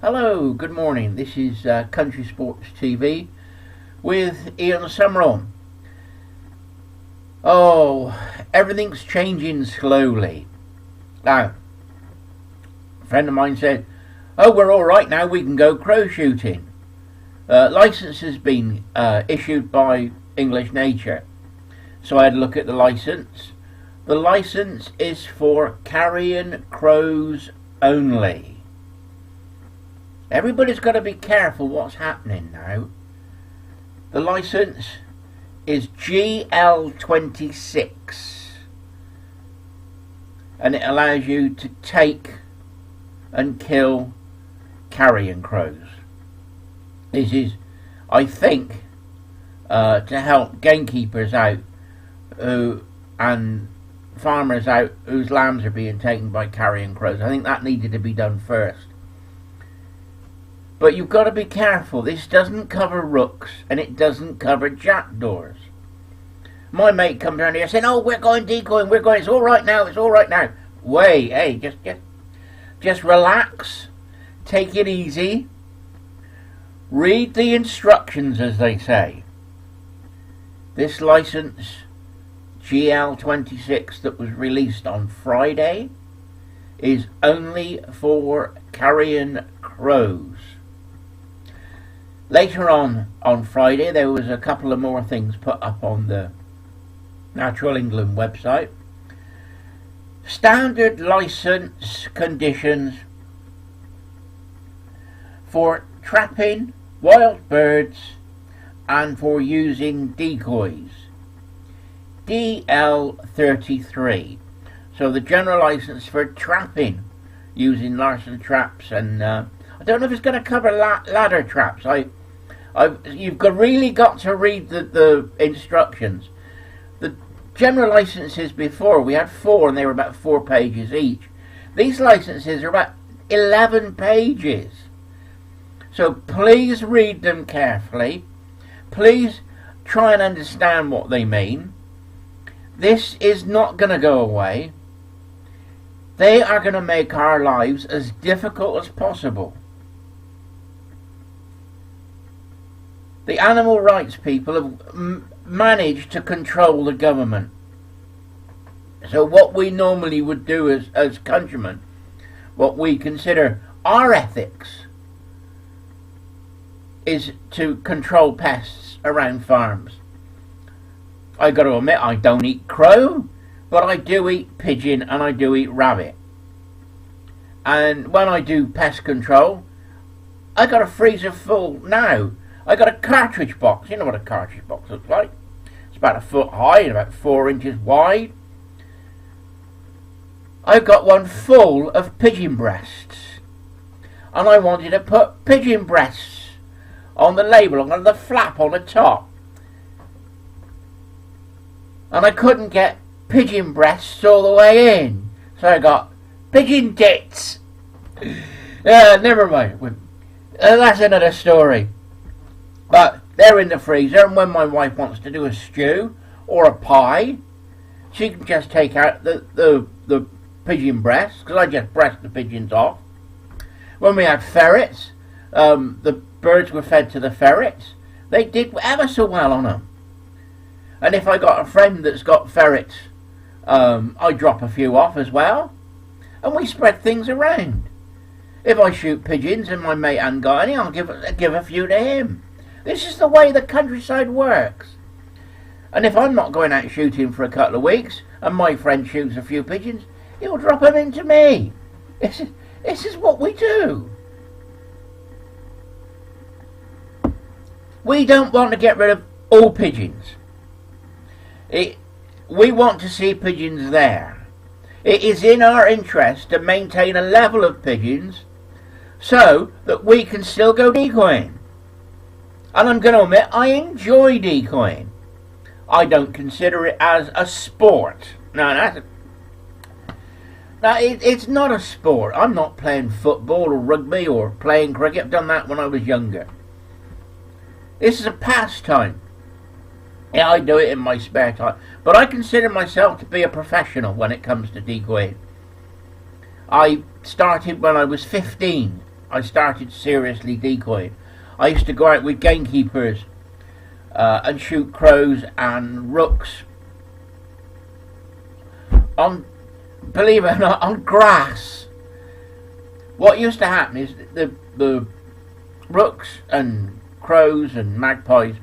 Hello, good morning. This is Country Sports TV with Ian Summerall. Oh, everything's changing slowly. Now, a friend of mine said, "Oh, we're all right now. We can go crow shooting." License has been issued by English Nature, so I had a look at the license. The license is for carrion crows only. Everybody's got to be careful what's happening now. The license is GL26 and it allows you to take and kill carrion crows. This is, I think, to help gamekeepers out and farmers out whose lambs are being taken by carrion crows. I think that needed to be done first. But you've got to be careful. This doesn't cover rooks and it doesn't cover jackdaws. My mate comes around here saying, "Oh, we're going decoying, we're going, it's all right now, it's all right now." Wait, hey, just relax, take it easy, read the instructions as they say. This license, GL26, that was released on Friday, is only for carrion crows. Later on Friday, there was a couple of more things put up on the Natural England website. Standard license conditions for trapping wild birds and for using decoys. DL33. So the general license for trapping using larceny traps, and I don't know if it's going to cover ladder traps. You've really got to read the instructions. The general licenses before, we had 4 and they were about 4 pages each. These licenses are about 11 pages. So please read them carefully. Please try and understand what they mean. This is not going to go away. They are going to make our lives as difficult as possible. The animal rights people have managed to control the government. So what we normally would do as countrymen, what we consider our ethics, is to control pests around farms. I got to admit, I don't eat crow, but I do eat pigeon and I do eat rabbit. And when I do pest control, I got a freezer full now. I got a cartridge box. You know what a cartridge box looks like. It's about 1 foot high and about 4 inches wide. I've got one full of pigeon breasts. And I wanted to put pigeon breasts on the label, on the flap on the top. And I couldn't get pigeon breasts all the way in. So I got pigeon tits. Never mind. That's another story. But they're in the freezer, and when my wife wants to do a stew or a pie, she can just take out the pigeon breasts, because I just breast the pigeons off. When we had ferrets, the birds were fed to the ferrets. They did ever so well on them. And if I got a friend that's got ferrets, I drop a few off as well, and we spread things around. If I shoot pigeons and my mate hasn't got any, I'll give a few to him. This is the way the countryside works. And if I'm not going out shooting for a couple of weeks and my friend shoots a few pigeons, he'll drop them into me. This is what we do. We don't want to get rid of all pigeons. We want to see pigeons there. It is in our interest to maintain a level of pigeons so that we can still go decoying. And I'm going to admit, I enjoy decoying. I don't consider it as a sport. It's not a sport. I'm not playing football or rugby or playing cricket. I've done that when I was younger. This is a pastime. Yeah, I do it in my spare time. But I consider myself to be a professional when it comes to decoying. I started when I was 15. I started seriously decoying. I used to go out with gamekeepers and shoot crows and rooks on, believe it or not, on grass. What used to happen is the rooks and crows and magpies,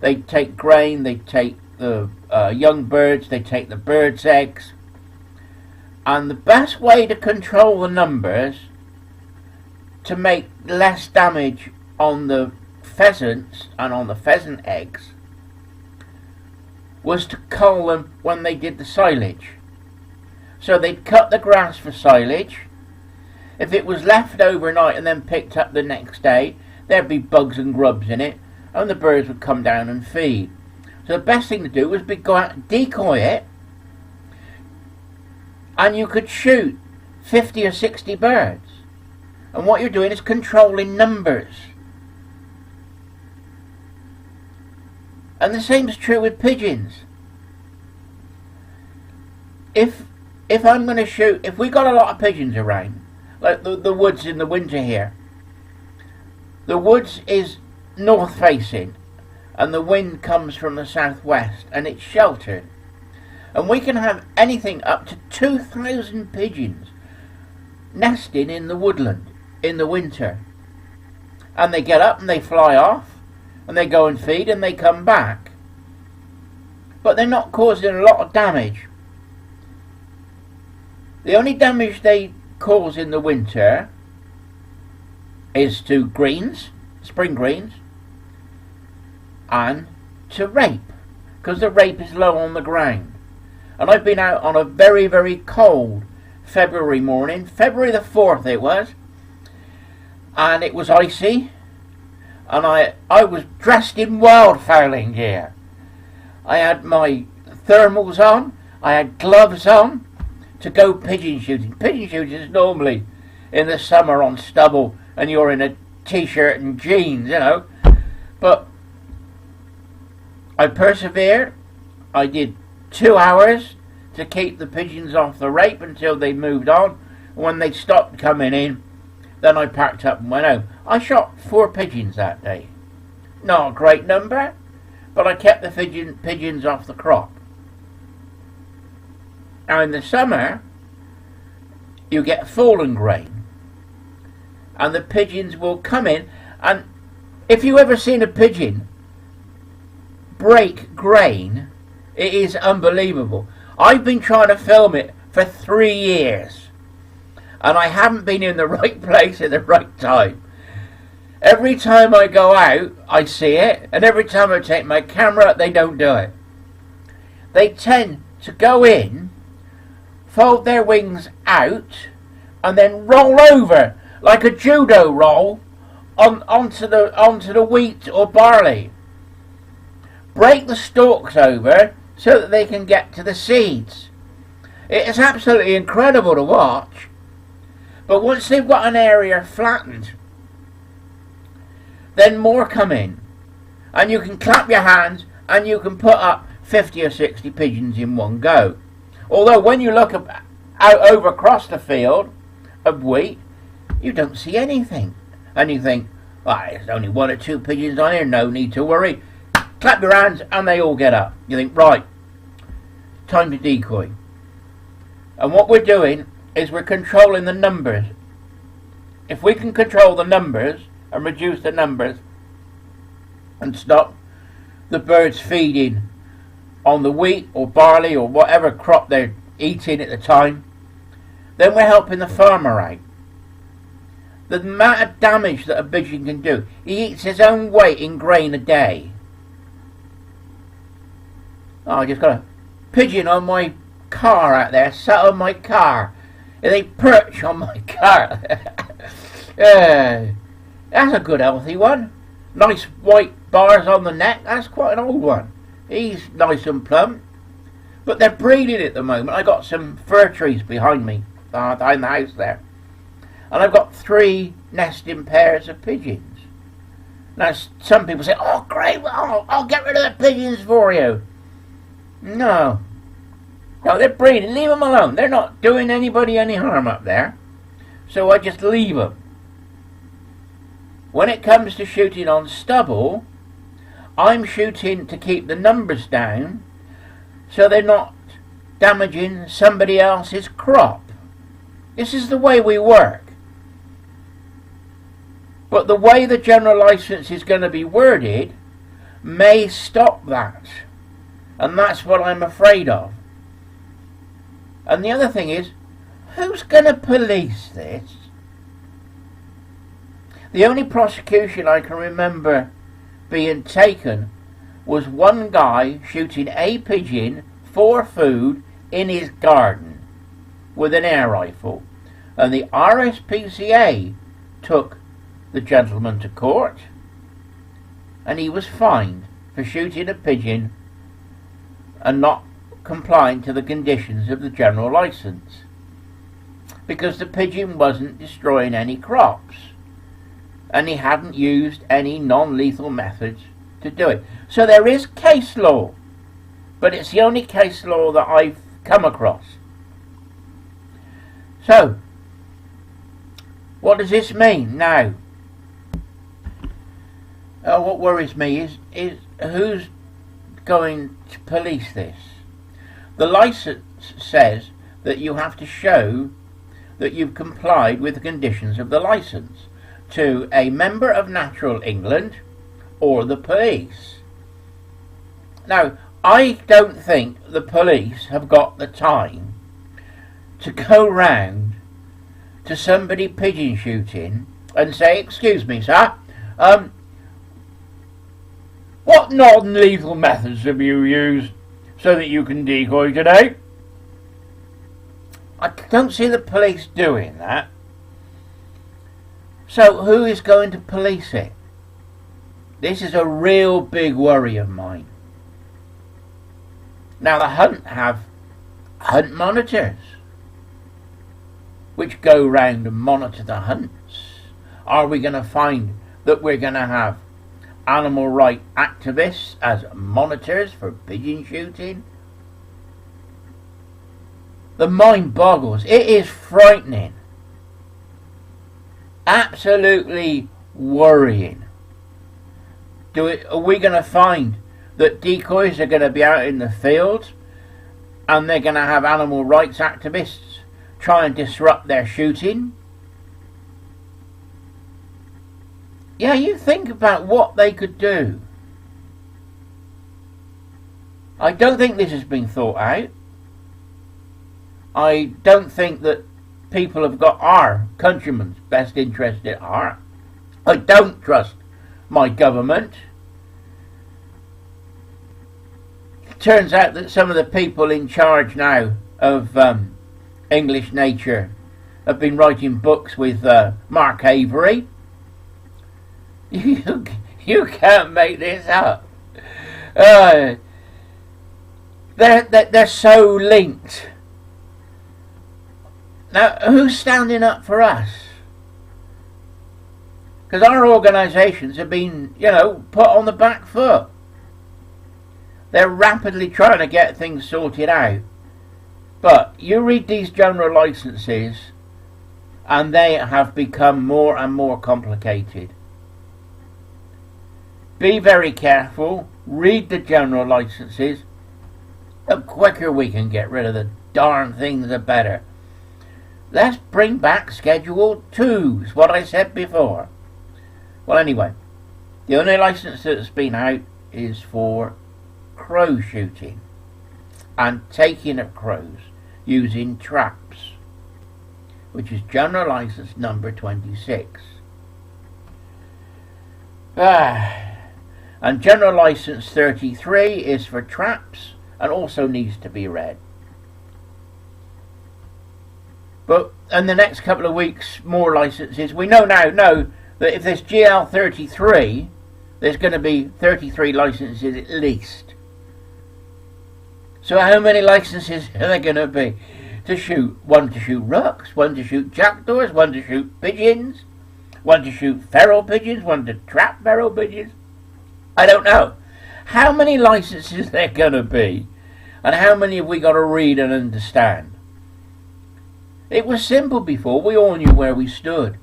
they take grain, they take the young birds, they take the birds' eggs, and the best way to control the numbers to make less damage on the pheasants and on the pheasant eggs was to cull them when they did the silage. So they'd cut the grass for silage. If it was left overnight and then picked up the next day, there'd be bugs and grubs in it, and the birds would come down and feed. So the best thing to do was go out and decoy it, and you could shoot 50 or 60 birds. And what you're doing is controlling numbers. And the same is true with pigeons. If I'm going to shoot, if we got a lot of pigeons around, like the woods in the winter here, the woods is north facing and the wind comes from the southwest and it's sheltered, and we can have anything up to 2,000 pigeons nesting in the woodland in the winter, and they get up and they fly off and they go and feed and they come back, but they're not causing a lot of damage. The only damage they cause in the winter is to greens, spring greens, and to rape, because the rape is low on the ground. And I've been out on a very, very cold February morning, February the 4th it was, and it was icy, and I was dressed in wildfowling gear. I had my thermals on, I had gloves on to go pigeon shooting. Pigeon shooting is normally in the summer on stubble and you're in a t-shirt and jeans, you know, but I persevered. I did 2 hours to keep the pigeons off the rape until they moved on. When they stopped coming in, then I packed up and went home. I shot 4 pigeons that day. Not a great number, but I kept the pigeons off the crop. Now in the summer, you get fallen grain, and the pigeons will come in, and if you ever seen a pigeon break grain, it is unbelievable. I've been trying to film it for 3 years, and I haven't been in the right place at the right time. Every time I go out, I see it, and every time I take my camera, they don't do it. They tend to go in, fold their wings out, and then roll over like a judo roll onto the wheat or barley. Break the stalks over so that they can get to the seeds. It is absolutely incredible to watch. But once they've got an area flattened, then more come in, and you can clap your hands and you can put up 50 or 60 pigeons in one go. Although when you look out over across the field of wheat, you don't see anything. And you think, there's only 1 or 2 pigeons on here, no need to worry. Clap your hands and they all get up. You think, right, time to decoy. And what we're doing is we're controlling the numbers. If we can control the numbers and reduce the numbers and stop the birds feeding on the wheat or barley or whatever crop they're eating at the time, then we're helping the farmer out. The amount of damage that a pigeon can do, he eats his own weight in grain a day. I just got a pigeon on my car out there, sat on my car. They perch on my car. That's a good healthy one. Nice white bars on the neck. That's quite an old one. He's nice and plump. But they're breeding at the moment. I got some fir trees behind me, behind the house there. And I've got 3 nesting pairs of pigeons. Now some people say, oh great, well, I'll get rid of the pigeons for you. No, they're breeding. Leave them alone. They're not doing anybody any harm up there. So I just leave them. when it comes to shooting on stubble, I'm shooting to keep the numbers down so they're not damaging somebody else's crop. This is the way we work. But the way the general license is going to be worded may stop that. And that's what I'm afraid of. And the other thing is, who's going to police this? The only prosecution I can remember being taken was one guy shooting a pigeon for food in his garden with an air rifle. And the RSPCA took the gentleman to court, and he was fined for shooting a pigeon and not complying to the conditions of the general license, because the pigeon wasn't destroying any crops and he hadn't used any non-lethal methods to do it. So there is case law, but it's the only case law that I've come across. So what does this mean now? What worries me is who's going to police this. The license says that you have to show that you've complied with the conditions of the license to a member of Natural England or the police. Now, I don't think the police have got the time to go round to somebody pigeon shooting and say, "Excuse me, sir, what non-lethal methods have you used so that you can decoy today?" I don't see the police doing that. So who is going to police it? This is a real big worry of mine. Now, the hunt have hunt monitors which go round and monitor the hunts. Are we going to find that we're going to have animal rights activists as monitors for pigeon shooting? The mind boggles. It is frightening. Absolutely worrying. Are we going to find that decoys are going to be out in the fields and they're going to have animal rights activists try and disrupt their shooting? Yeah, you think about what they could do. I don't think this has been thought out. I don't think that people have got our countrymen's best interest at heart. I don't trust my government. It turns out that some of the people in charge now of English nature have been writing books with Mark Avery. You can't make this up. They're so linked. Now, who's standing up for us? Because our organisations have been, put on the back foot. They're rapidly trying to get things sorted out. But you read these general licences and they have become more and more complicated. Be very careful. Read the general licences. The quicker we can get rid of the darn things, the better. Let's bring back Schedule 2s, what I said before. Well, anyway, the only licence that's been out is for crow shooting and taking of crows using traps, which is General Licence number 26. And General Licence 33 is for traps and also needs to be read. But in the next couple of weeks, more licences. We know now that if there's GL 33, there's going to be 33 licences at least. So how many licences are there going to be? To shoot, one to shoot rooks, one to shoot jackdaws, one to shoot pigeons, one to shoot feral pigeons, one to trap feral pigeons. I don't know. How many licences there going to be? And how many have we got to read and understand? It was simple before. We all knew where we stood.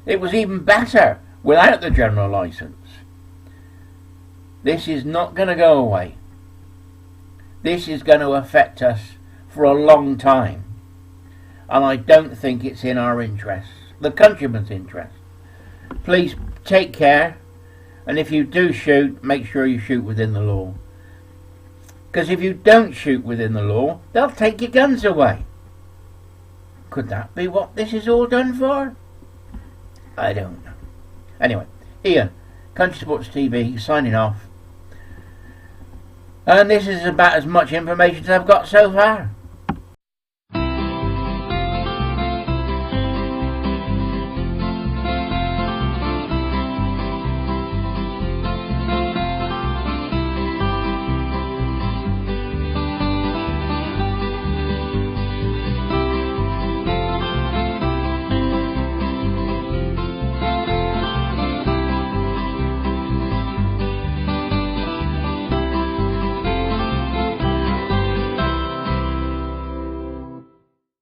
It was even better without the general licence. This is not going to go away. This is going to affect us for a long time. And I don't think it's in our interest, the countrymen's interest. Please take care, and if you do shoot, make sure you shoot within the law. Because if you don't shoot within the law, they'll take your guns away. Could that be what this is all done for? I don't know. Anyway, Ian, Country Sports TV, signing off. And this is about as much information as I've got so far.